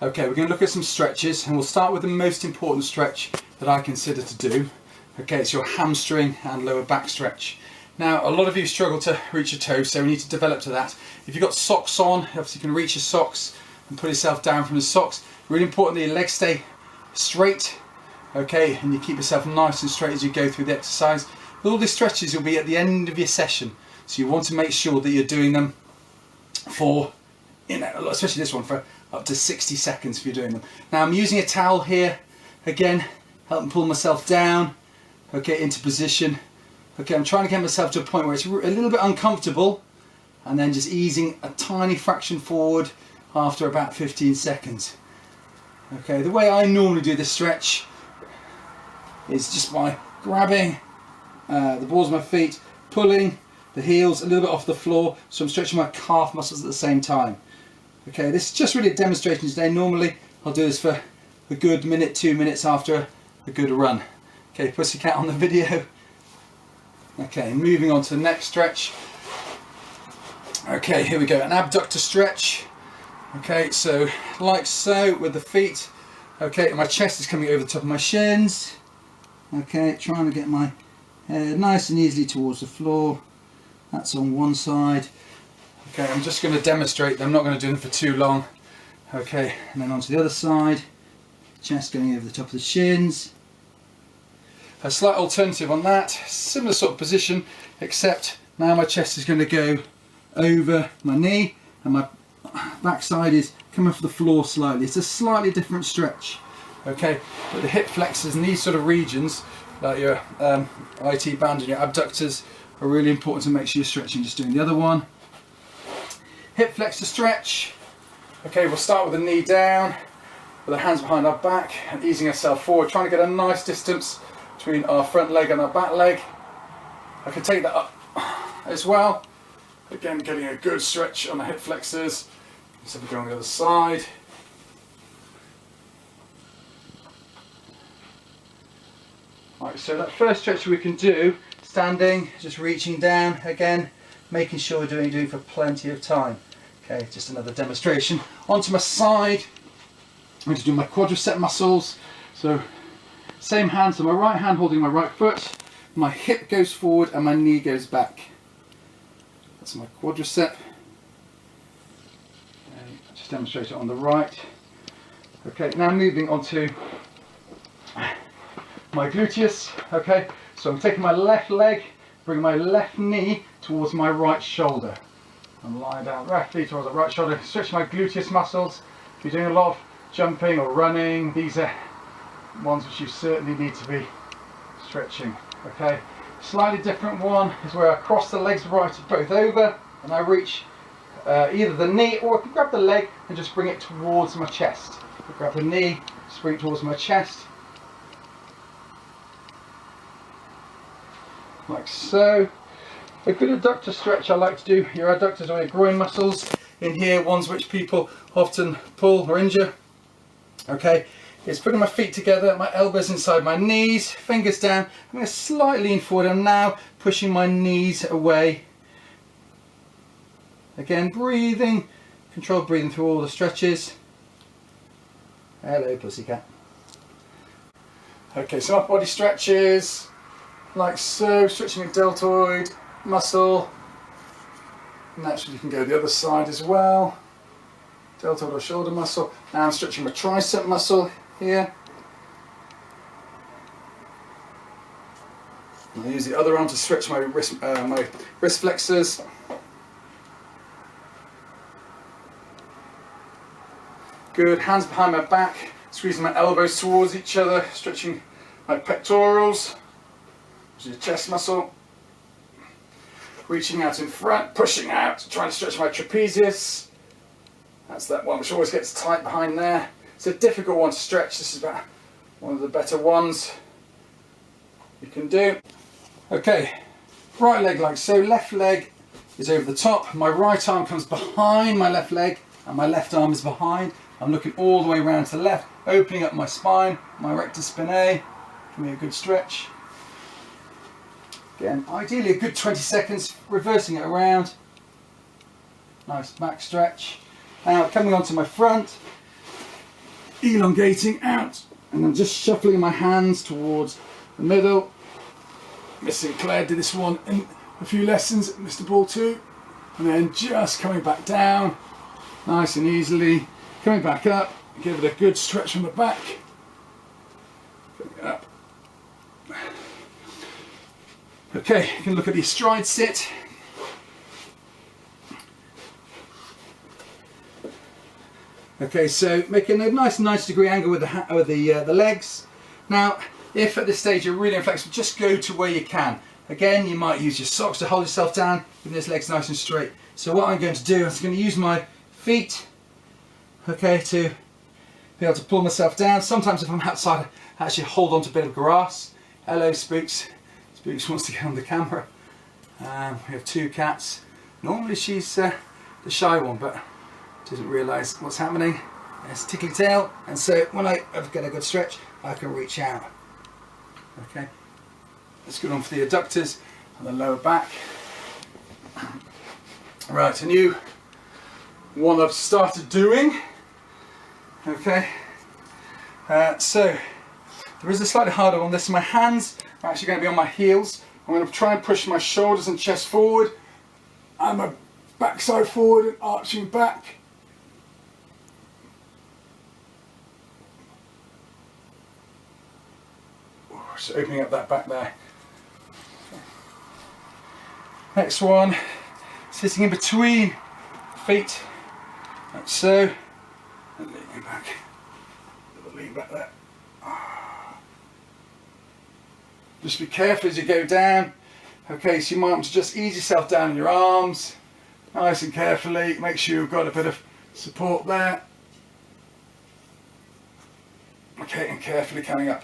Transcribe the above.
Okay, we're going to look at some stretches, and we'll start with the most important stretch that I consider to do. Okay, it's your hamstring and lower back stretch. Now, a lot of you struggle to reach your toes, so we need to develop to that. If you've got socks on, obviously you can reach your socks and pull yourself down from the socks. Really important that your legs stay straight, okay, and you keep yourself nice and straight as you go through the exercise. All these stretches will be at the end of your session, so you want to make sure that you're doing them for, especially this one, for up to 60 seconds if you're doing them. Now I'm using a towel here, again, helping pull myself down, okay, into position. Okay, I'm trying to get myself to a point where it's a little bit uncomfortable, and then just easing a tiny fraction forward after about 15 seconds. Okay, the way I normally do this stretch is just by grabbing the balls of my feet, pulling the heels a little bit off the floor, so I'm stretching my calf muscles at the same time. Okay, this is just really a demonstration today. Normally I'll do this for a good minute, 2 minutes after a good run. Okay, pussycat on the video. Okay, moving on to the next stretch. Okay, here we go, an abductor stretch. Okay, so like so with the feet. Okay, and my chest is coming over the top of my shins. Okay, trying to get my head nice and easily towards the floor. That's on one side. Okay, I'm just going to demonstrate them, I'm not going to do them for too long. Okay, and then onto the other side. Chest going over the top of the shins. A slight alternative on that, similar sort of position, except now my chest is going to go over my knee and my backside is coming off the floor slightly. It's a slightly different stretch. Okay, but the hip flexors and these sort of regions, like your IT band and your abductors, are really important to make sure you're stretching. Just doing the other one. Hip flexor stretch. Okay, we'll start with the knee down, with the hands behind our back and easing ourselves forward, trying to get a nice distance between our front leg and our back leg. I can take that up as well. Again, getting a good stretch on the hip flexors. So we're going on the other side. Right, so that first stretch we can do, standing, just reaching down, again, making sure we're doing it for plenty of time. Okay, just another demonstration. Onto my side, I'm going to do my quadricep muscles. So, same hand, so my right hand holding my right foot, my hip goes forward and my knee goes back. That's my quadricep. Okay, just demonstrate it on the right. Okay, now moving on to my gluteus. Okay, so I'm taking my left leg, bringing my left knee towards my right shoulder. I'm lying down roughly towards the right shoulder, stretch my gluteus muscles. If you're doing a lot of jumping or running, these are ones which you certainly need to be stretching. Okay, slightly different one is where I cross the legs right both over and I reach either the knee, or I can grab the leg and just bring it towards my chest. I grab the knee, just bring it towards my chest, like so. A good adductor stretch I like to do, your adductors or your groin muscles in here, ones which people often pull or injure. Okay, it's putting my feet together, my elbows inside my knees, fingers down. I'm going to slightly lean forward. I'm now pushing my knees away. Again, breathing, controlled breathing through all the stretches. Hello, pussycat. Okay, so upper body stretches, like so, stretching a deltoid muscle. Naturally, you can go the other side as well. Deltoid or shoulder muscle. Now I'm stretching my tricep muscle here. I'll use the other arm to stretch my wrist flexors. Good, hands behind my back, squeezing my elbows towards each other, stretching my pectorals, which is a chest muscle. Reaching out in front, pushing out, trying to stretch my trapezius. That's that one which always gets tight behind there. It's a difficult one to stretch. This is about one of the better ones you can do. Okay, right leg like so, left leg is over the top. My right arm comes behind my left leg and my left arm is behind. I'm looking all the way around to the left, opening up my spine, my rectus spinae. Give me a good stretch. Again, ideally a good 20 seconds, reversing it around. Nice back stretch. Now coming onto my front, elongating out, and I'm just shuffling my hands towards the middle. Mr. Claire did this one in a few lessons, Mr. Ball too, and then just coming back down, nice and easily, coming back up, give it a good stretch from the back, coming up. Okay, you can look at the stride sit. Okay, so making a nice 90-degree angle with the legs. Now, if at this stage you're really inflexible, just go to where you can. Again, you might use your socks to hold yourself down, keeping those legs nice and straight. So what I'm going to do is I'm going to use my feet, okay, to be able to pull myself down. Sometimes if I'm outside, I actually hold on to a bit of grass. Hello, Spooks. Spooks wants to get on the camera. We have two cats. Normally she's the shy one, but doesn't realise what's happening. It's tickly tail, and so when I get a good stretch, I can reach out. Okay, let's go on for the adductors and the lower back. Right, a new one I've started doing. Okay, so there is a slightly harder one. My hands are actually going to be on my heels. I'm going to try and push my shoulders and chest forward, and my backside forward and arching back. Just opening up that back there. Next one, sitting in between feet, like so, and leaning back. Lean back there. Just be careful as you go down. Okay, so you might want to just ease yourself down in your arms, nice and carefully. Make sure you've got a bit of support there. Okay, and carefully coming up.